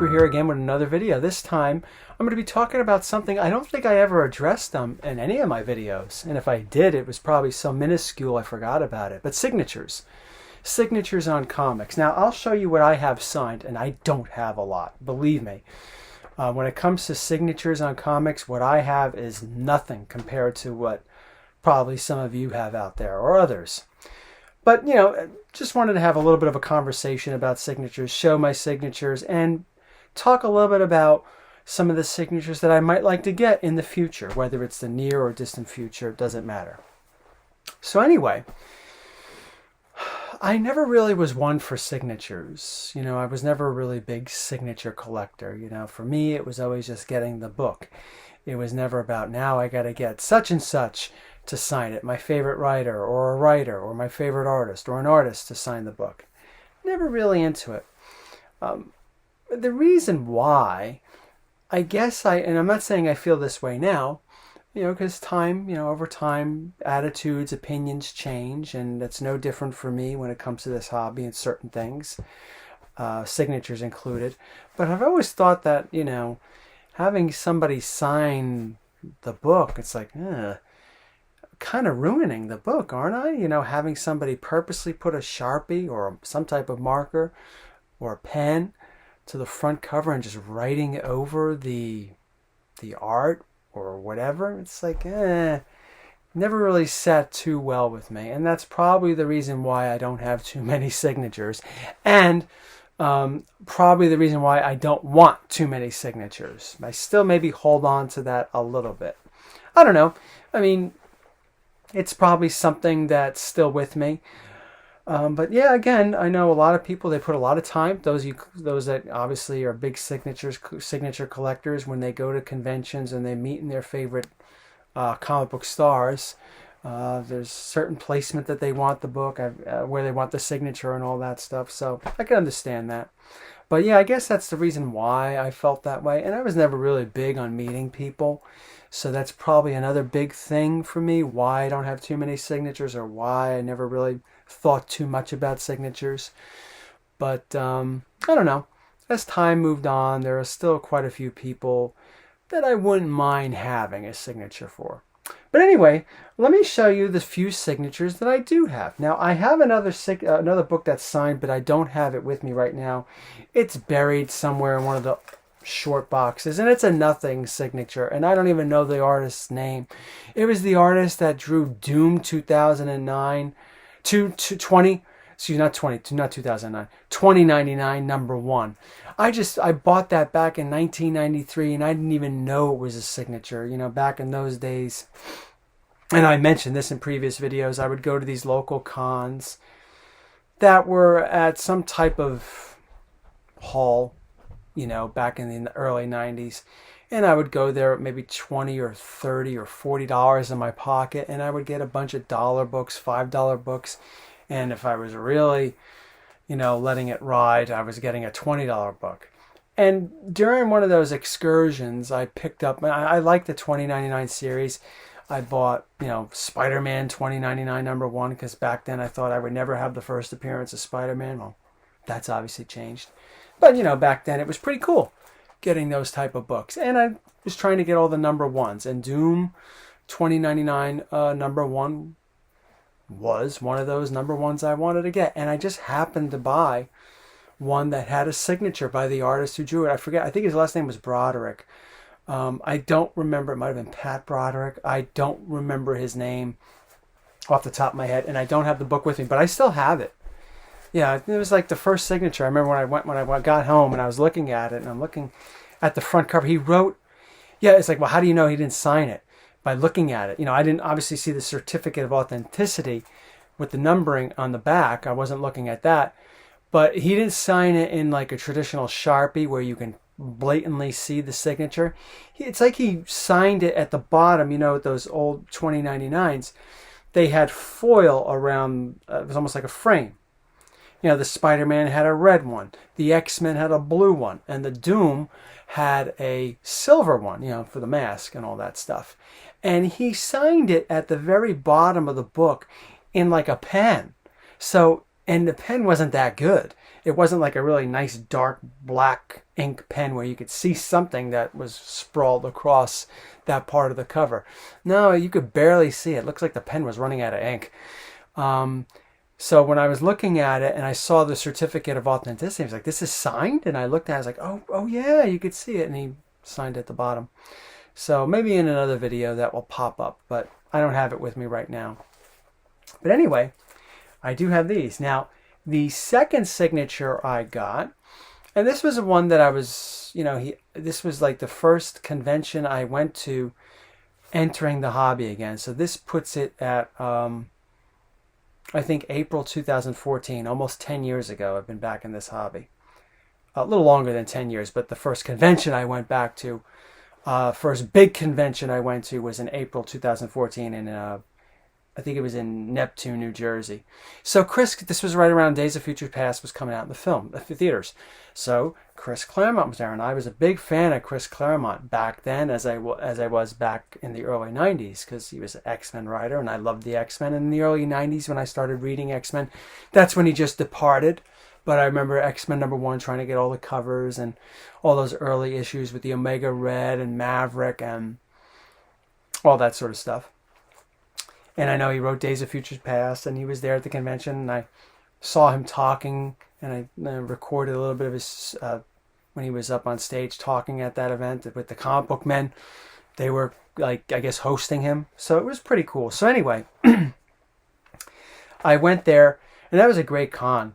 Cooper here again with another video. This time I'm going to be talking about something I don't think I ever addressed in any of my videos. And if I did, it was probably so minuscule I forgot about it. But signatures. Signatures on comics. Now I'll show you what I have signed, and I don't have a lot, believe me. When it comes to signatures on comics, what I have is nothing compared to what probably some of you have out there or others. But, you know, just wanted to have a little bit of a conversation about signatures, show my signatures, and talk a little bit about some of the signatures that I might like to get in the future, whether it's the near or distant future, it doesn't matter. So anyway, I never really was one for signatures. You know, I was never a really big signature collector. You know, for me, it was always just getting the book. It was never about, now I got to get such and such to sign it, my favorite writer or my favorite artist or an artist to sign the book. Never really into it. The reason why, I guess and I'm not saying I feel this way now, you know, because time, you know, over time, attitudes, opinions change, and that's no different for me when it comes to this hobby and certain things, signatures included. But I've always thought that, you know, having somebody sign the book, it's like, kind of ruining the book, aren't I? You know, having somebody purposely put a Sharpie or some type of marker or a pen to the front cover and just writing over the art or whatever. It's like, never really sat too well with me. And that's probably the reason why I don't have too many signatures. And probably the reason why I don't want too many signatures. I still maybe hold on to that a little bit. I don't know. I mean, it's probably something that's still with me. But yeah, again, I know a lot of people, they put a lot of time, those that obviously are big signature collectors, when they go to conventions and they meet in their favorite comic book stars, there's certain placement that they want the book, where they want the signature and all that stuff. So I can understand that. But yeah, I guess that's the reason why I felt that way. And I was never really big on meeting people. So that's probably another big thing for me, why I don't have too many signatures, or why I never really thought too much about signatures. But I don't know. As time moved on, there are still quite a few people that I wouldn't mind having a signature for. But anyway, let me show you the few signatures that I do have. Now, I have another book that's signed, but I don't have it with me right now. It's buried somewhere in one of the short boxes, and it's a nothing signature, and I don't even know the artist's name. It was the artist that drew Doom 2009 to 20, excuse me, not 2009, 2099 #1. I bought that back in 1993, and I didn't even know it was a signature. You know, back in those days, and I mentioned this in previous videos, I would go to these local cons that were at some type of hall, you know, back in the early 90s. And I would go there with maybe $20 or $30 or $40 in my pocket, and I would get a bunch of dollar books, $5 books. And if I was really, you know, letting it ride, I was getting a $20 book. And during one of those excursions, I picked up, I like the 2099 series. I bought, you know, Spider-Man 2099 #1, because back then I thought I would never have the first appearance of Spider-Man. Well, that's obviously changed. But, you know, back then it was pretty cool getting those type of books. And I was trying to get all the #1s. And Doom 2099 #1 was one of those #1s I wanted to get. And I just happened to buy one that had a signature by the artist who drew it. I forget. I think his last name was Broderick. I don't remember. It might have been Pat Broderick. I don't remember his name off the top of my head. And I don't have the book with me, but I still have it. Yeah, it was like the first signature. I remember when I got home and I was looking at it, and I'm looking at the front cover. He wrote, yeah, it's like, well, how do you know he didn't sign it? By looking at it. You know, I didn't obviously see the certificate of authenticity with the numbering on the back. I wasn't looking at that. But he didn't sign it in like a traditional Sharpie where you can blatantly see the signature. It's like he signed it at the bottom, you know, those old 2099s. They had foil around, it was almost like a frame. You know, the Spider-Man had a red one, the X-Men had a blue one, and the Doom had a silver one, you know, for the mask and all that stuff. And he signed it at the very bottom of the book in like a pen. So, and the pen wasn't that good. It wasn't like a really nice dark black ink pen where you could see something that was sprawled across that part of the cover. No, you could barely see it. It looks like the pen was running out of ink. So when I was looking at it and I saw the certificate of authenticity, I was like, this is signed? And I looked at it, I was like, oh yeah, you could see it. And he signed at the bottom. So maybe in another video that will pop up, but I don't have it with me right now. But anyway, I do have these. Now, the second signature I got, and this was one that I was, this was like the first convention I went to entering the hobby again. So this puts it at, I think April 2014, almost 10 years ago. I've been back in this hobby. A little longer than 10 years, but the first convention I went back to, first big convention I went to was in April 2014 in, I think it was in Neptune, New Jersey. So this was right around Days of Future Past was coming out in the theaters. So Chris Claremont was there, and I was a big fan of Chris Claremont back then, as I was back in the early 90s, because he was an X-Men writer, and I loved the X-Men. And in the early 90s, when I started reading X-Men, that's when he just departed. But I remember X-Men #1 trying to get all the covers and all those early issues with the Omega Red and Maverick and all that sort of stuff. And I know he wrote Days of Future Past, and he was there at the convention, and I saw him talking, and I recorded a little bit of his, when he was up on stage talking at that event with the comic book men. They were, like, I guess, hosting him. So it was pretty cool. So anyway, I went there, and that was a great con.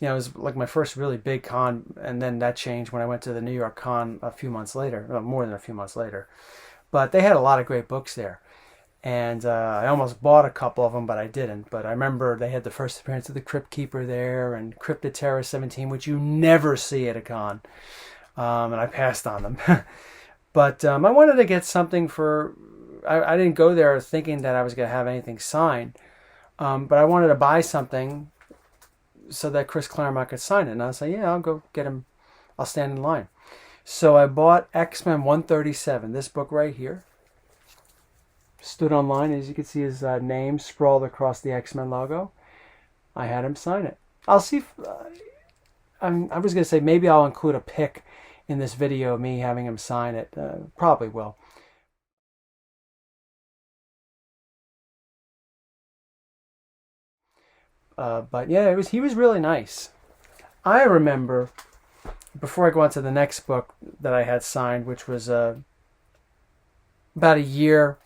It was like my first really big con, and then that changed when I went to the New York con a few months later, more than a few months later. But they had a lot of great books there. And I almost bought a couple of them, but I didn't. But I remember they had the first appearance of the Crypt Keeper there and Cryptid Terror 17, which you never see at a con. And I passed on them. But I wanted to get something for... I didn't go there thinking that I was going to have anything signed. But I wanted to buy something so that Chris Claremont could sign it. And I was like, yeah, I'll go get him. I'll stand in line. So I bought X-Men 137, this book right here. Stood online, as you can see his name sprawled across the X-Men logo. I had him sign it. I'll see if... I was going to say maybe I'll include a pic in this video of me having him sign it. Probably will. But yeah, he was really nice. I remember, before I go on to the next book that I had signed, which was about a year...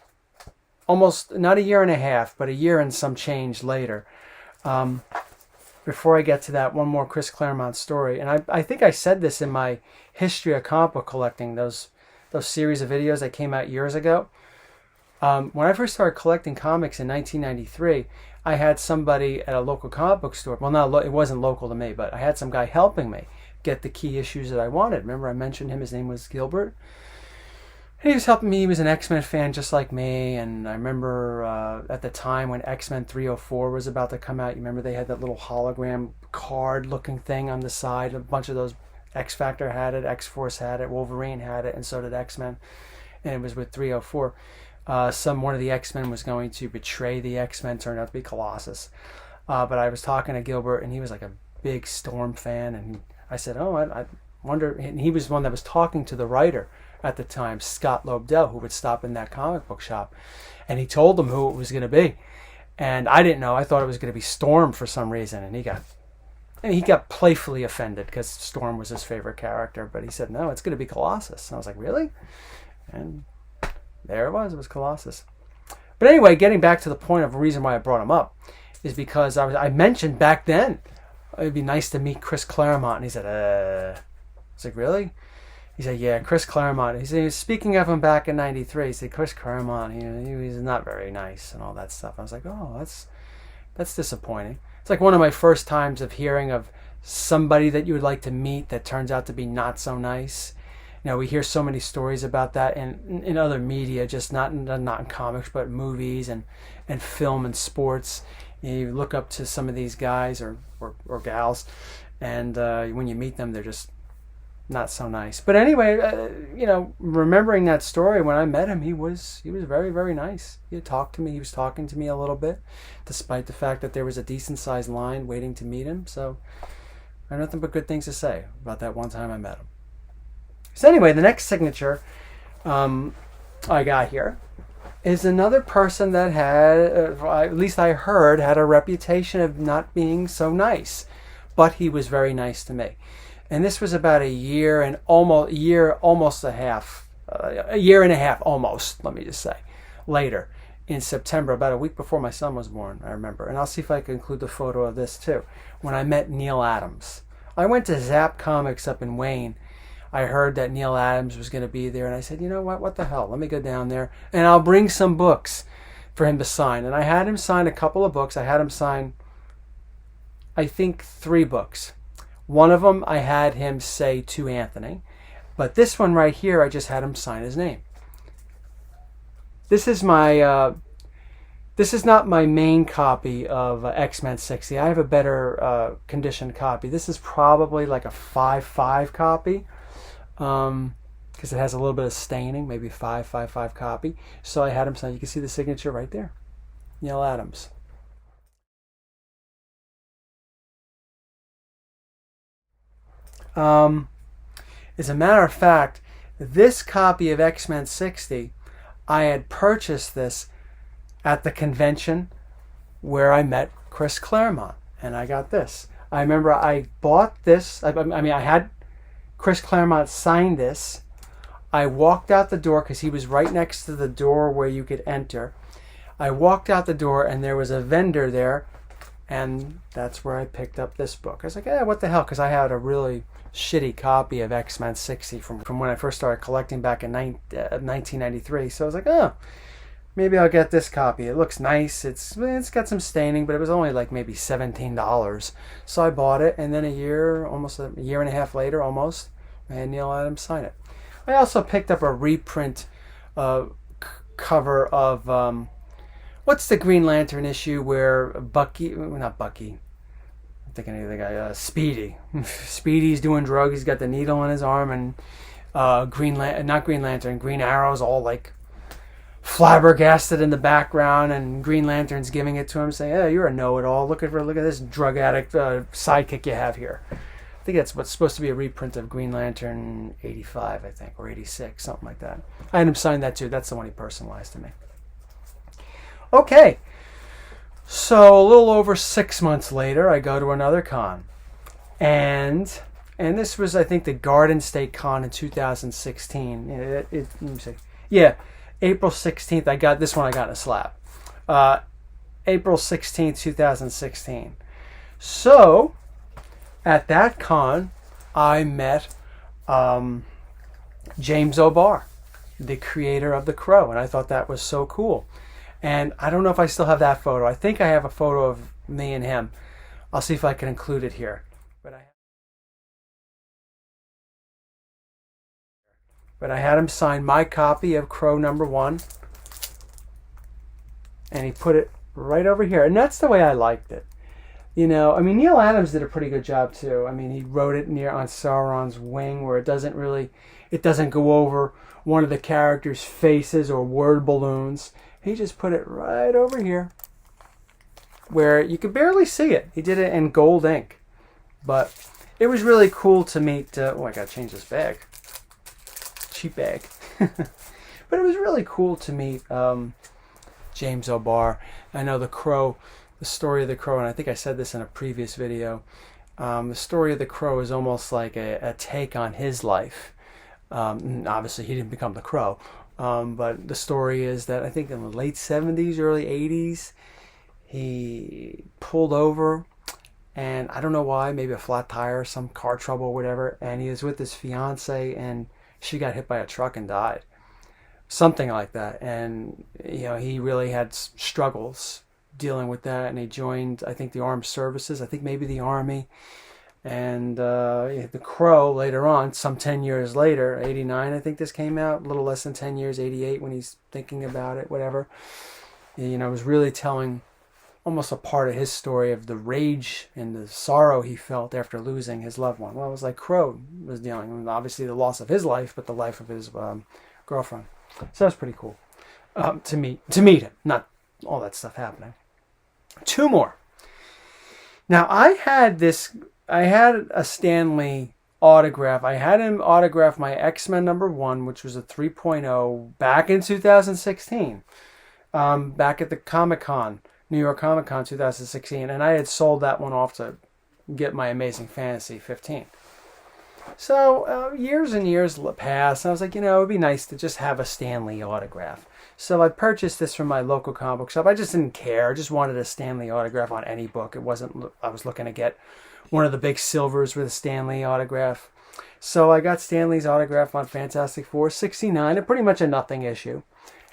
almost not a year and a half, but a year and some change later. Before I get to that, one more Chris Claremont story. And I think I said this in my history of comic book collecting, those series of videos that came out years ago. When I first started collecting comics in 1993, I had somebody at a local comic book store. Well, it wasn't local to me, but I had some guy helping me get the key issues that I wanted. Remember I mentioned him? His name was Gilbert. He was helping me. He was an X-Men fan just like me. And I remember at the time when X-Men 304 was about to come out, you remember they had that little hologram card-looking thing on the side. A bunch of those, X-Factor had it, X-Force had it, Wolverine had it, and so did X-Men. And it was with 304. One of the X-Men was going to betray the X-Men. Turned out to be Colossus. But I was talking to Gilbert, and he was like a big Storm fan. And I said, I wonder... And he was one that was talking to the writer at the time, Scott Lobdell, who would stop in that comic book shop. And he told them who it was going to be. And I didn't know. I thought it was going to be Storm for some reason. And he got playfully offended because Storm was his favorite character. But he said, no, it's going to be Colossus. And I was like, really? And there it was. It was Colossus. But anyway, getting back to the point of the reason why I brought him up is because I mentioned back then it'd be nice to meet Chris Claremont. And he said, I was like, really? He said, yeah, Chris Claremont. He said, speaking of him back in 93, he said, Chris Claremont, he's not very nice and all that stuff. I was like, oh, that's disappointing. It's like one of my first times of hearing of somebody that you would like to meet that turns out to be not so nice. We hear so many stories about that in other media, just not in comics, but movies and film and sports. You look up to some of these guys or gals, and when you meet them, they're just not so nice. But anyway, remembering that story, when I met him, he was very, very nice. He talked to me. He was talking to me a little bit, despite the fact that there was a decent sized line waiting to meet him. So I have nothing but good things to say about that one time I met him. So anyway, the next signature I got here is another person that had, at least I heard, had a reputation of not being so nice, but he was very nice to me. And this was about a year and a half, let me just say, later in September, about a week before my son was born, I remember. And I'll see if I can include the photo of this too, when I met Neal Adams. I went to Zap Comics up in Wayne. I heard that Neal Adams was going to be there, and I said, you know what the hell, let me go down there, and I'll bring some books for him to sign. And I had him sign a couple of books. I had him sign, I think, 3 books. One of them I had him say to Anthony, but this one right here, I just had him sign his name. This is my, this is not my main copy of X-Men 60. I have a better conditioned copy. This is probably like a 5.5 copy. Because it has a little bit of staining, maybe 5.55 copy. So I had him sign. You can see the signature right there, Neal Adams. As a matter of fact, this copy of X-Men 60, I had purchased this at the convention where I met Chris Claremont, and I got this. I remember I bought this. I had Chris Claremont signed this. I walked out the door because he was right next to the door where you could enter. I walked out the door and there was a vendor there, and that's where I picked up this book. I was like, what the hell? Because I had a really shitty copy of X-Men 60 from when I first started collecting back in 1993. So I was like, maybe I'll get this copy. It looks nice. It's got some staining, but it was only like maybe $17. So I bought it, and then almost a year and a half later, I had Neal Adams sign it. I also picked up a reprint cover of what's the Green Lantern issue where not Bucky. I'm thinking of the guy, Speedy. Speedy's doing drugs. He's got the needle in his arm, and Green Arrow's all like flabbergasted in the background, and Green Lantern's giving it to him, saying, "Hey, you're a know-it-all. Look at this drug addict sidekick you have here." I think that's what's supposed to be a reprint of Green Lantern 85, I think, or 86, something like that. I had him sign that too. That's the one he personalized to me. Okay, so a little over 6 months later, I go to another con, and this was, I think, the Garden State Con in 2016. Let me see. Yeah. April 16th, I got this one. I got in a slab. April 16th, 2016. So, at that con, I met James O'Barr, the creator of The Crow, and I thought that was so cool. And I don't know if I still have that photo. I think I have a photo of me and him. I'll see if I can include it here. But I had him sign my copy of Crow #1, and he put it right over here. And that's the way I liked it. Neal Adams did a pretty good job too. He wrote it near on Sauron's wing, where it doesn't go over one of the characters' faces or word balloons. He just put it right over here, where you could barely see it. He did it in gold ink, but it was really cool to meet. I gotta change this bag. Cheap bag. But it was really cool to meet James O'Barr. I know the story of the Crow, and I think I said this in a previous video, the story of the Crow is almost like a take on his life. Obviously he didn't become the Crow, but the story is that I think in the late 70s, early 80s, he pulled over, and I don't know why, maybe a flat tire, some car trouble or whatever, and he was with his fiance, and she got hit by a truck and died. Something like that. And, he really had struggles dealing with that. And he joined, I think, the armed services. I think maybe the Army. And The Crow later on, some 10 years later, 89, I think this came out. A little less than 10 years, 88, when he's thinking about it, whatever. Was really telling almost a part of his story of the rage and the sorrow he felt after losing his loved one. Well, it was like Crow was dealing with, obviously, the loss of his life, but the life of his girlfriend. So that's pretty cool to meet him. Not all that stuff happening. 2 more. Now, I had this I had a Stan Lee autograph. I had him autograph my X-Men #1, which was a 3.0 back in 2016, back at the Comic-Con, New York Comic-Con 2016, and I had sold that one off to get my Amazing Fantasy 15. So years and years passed, and I was like, it would be nice to just have a Stan Lee autograph. So I purchased this from my local comic book shop. I just didn't care. I just wanted a Stan Lee autograph on any book. It wasn't, I was looking to get one of the big silvers with a Stan Lee autograph. So I got Stan Lee's autograph on Fantastic Four 69, a pretty much a nothing issue.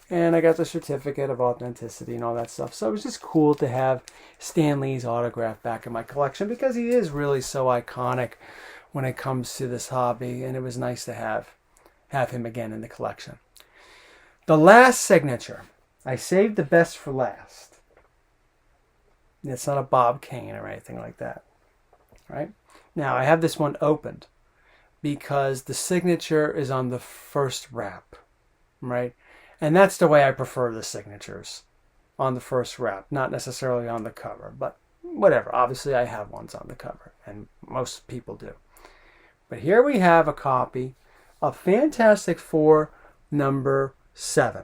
And I got the certificate of authenticity and all that stuff. So it was just cool to have Stan Lee's autograph back in my collection because he is really so iconic when it comes to this hobby. And it was nice to have him again in the collection. The last signature. I saved the best for last. It's not a Bob Kane or anything like that. Right? Now, I have this one opened because the signature is on the first wrap. Right? And that's the way I prefer the signatures, on the first wrap, not necessarily on the cover. But whatever. Obviously, I have ones on the cover, and most people do. But here we have a copy of Fantastic Four #7,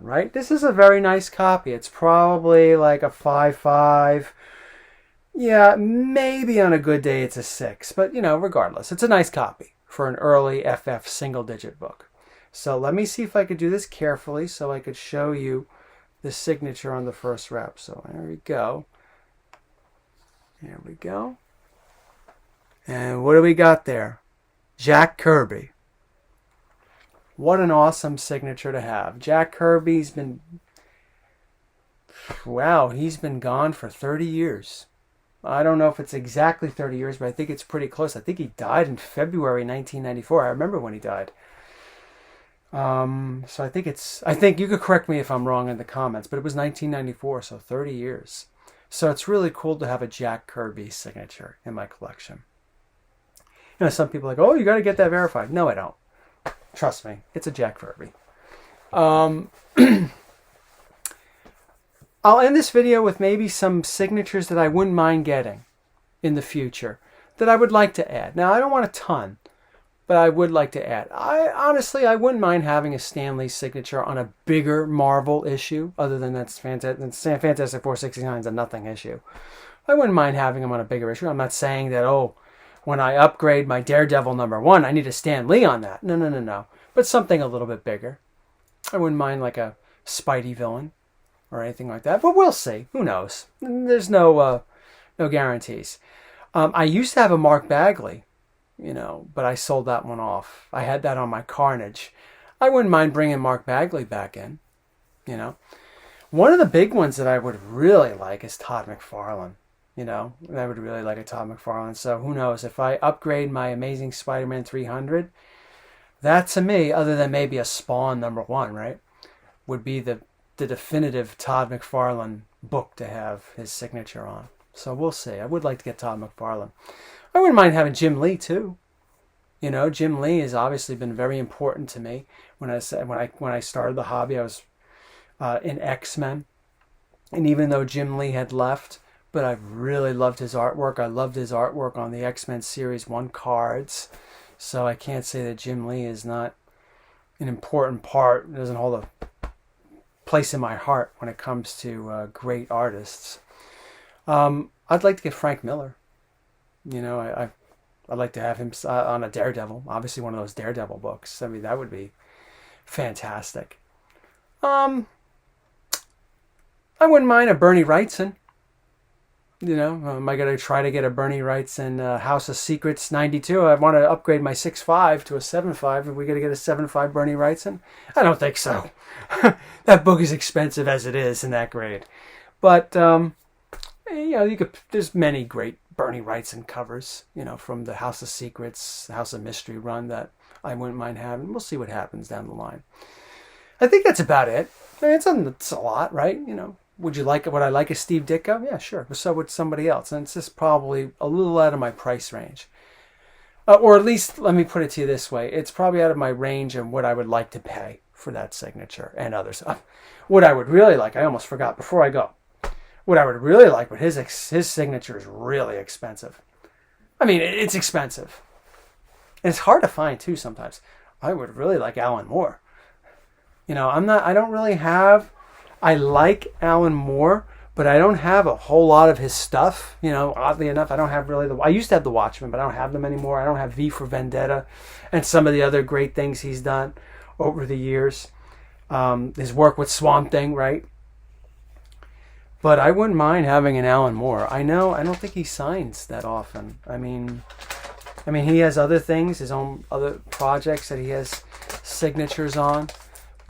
right? This is a very nice copy. It's probably like a 5.5. Yeah, maybe on a good day it's a 6. But, regardless, it's a nice copy for an early FF single-digit book. So let me see if I could do this carefully so I could show you the signature on the first wrap. So there we go. There we go. And what do we got there? Jack Kirby. What an awesome signature to have. Jack Kirby's been, wow, he's been gone for 30 years. I don't know if it's exactly 30 years, but I think it's pretty close. I think he died in February 1994. I remember when he died. So I think you could correct me if I'm wrong in the comments, but it was 1994, so 30 years. So it's really cool to have a Jack Kirby signature in my collection. Some people are like, oh, you got to get that verified. No, I don't. Trust me, it's a Jack Kirby. I'll end this video with maybe some signatures that I wouldn't mind getting in the future that I would like to add. Now, I don't want a ton, but I would like to add. I wouldn't mind having a Stan Lee signature on a bigger Marvel issue, other than that's Fantastic Four 69 is a nothing issue. I wouldn't mind having him on a bigger issue. I'm not saying that, when I upgrade my Daredevil #1, I need a Stan Lee on that. No. But something a little bit bigger. I wouldn't mind like a Spidey villain or anything like that. But we'll see. Who knows? There's no guarantees. I used to have a Mark Bagley, but I sold that one off. I had that on my Carnage. I wouldn't mind bringing Mark Bagley back in, One of the big ones that I would really like is Todd McFarlane. I would really like a Todd McFarlane. So who knows? If I upgrade my Amazing Spider-Man 300, that to me, other than maybe a Spawn #1, right, would be the definitive Todd McFarlane book to have his signature on. So we'll see. I would like to get Todd McFarlane. I wouldn't mind having Jim Lee too. Jim Lee has obviously been very important to me. When I started the hobby, I was in X-Men, and even though Jim Lee had left, but I really loved his artwork. I loved his artwork on the X-Men Series 1 cards. So I can't say that Jim Lee is not an important part. It doesn't hold a place in my heart when it comes to great artists. I'd like to get Frank Miller. I'd like to have him on a Daredevil. Obviously one of those Daredevil books. I mean, that would be fantastic. I wouldn't mind a Bernie Wrightson. Am I going to try to get a Bernie Wrightson House of Secrets 92? I want to upgrade my 6.5 to a 7.5. Are we going to get a 7.5 Bernie Wrightson? I don't think so. That book is expensive as it is in that grade. But, there's many great Bernie Wrightson covers, from the House of Secrets, House of Mystery run that I wouldn't mind having. We'll see what happens down the line. I think that's about it. I mean, it's a lot, right? Would I like a Steve Ditko? Yeah, sure. But so would somebody else. And it's just probably a little out of my price range. Or at least, let me put it to you this way. It's probably out of my range of what I would like to pay for that signature and others. What I would really like, I almost forgot before I go. What I would really like, but his signature is really expensive. I mean, it's expensive. And it's hard to find too sometimes. I would really like Alan Moore. You know, I don't really have, I like Alan Moore, but I don't have a whole lot of his stuff. You know, oddly enough, I don't have really I used to have The Watchmen, but I don't have them anymore. I don't have V for Vendetta and some of the other great things he's done over the years. His work with Swamp Thing, right? But I wouldn't mind having an Alan Moore. I don't think he signs that often. I mean, he has other things, his own other projects that he has signatures on.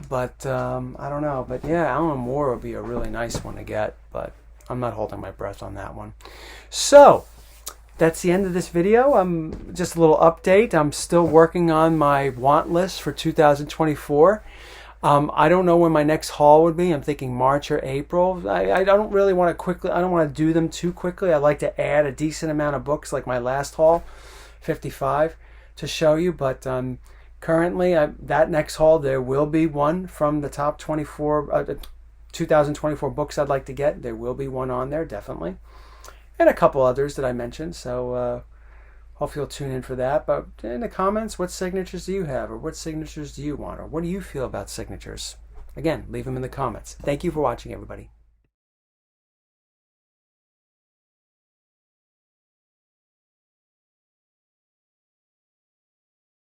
But I don't know. But yeah, Alan Moore would be a really nice one to get. But I'm not holding my breath on that one. So that's the end of this video. Just a little update. I'm still working on my want list for 2024. I don't know when my next haul would be. I'm thinking March or April. I don't really want to quickly. I don't want to do them too quickly. I like to add a decent amount of books, like my last haul, 55, to show you. But currently, that next haul, there will be one from the top 2024 books I'd like to get. There will be one on there, definitely. And a couple others that I mentioned. So hope you'll tune in for that. But in the comments, what signatures do you have? Or what signatures do you want? Or what do you feel about signatures? Again, leave them in the comments. Thank you for watching, everybody.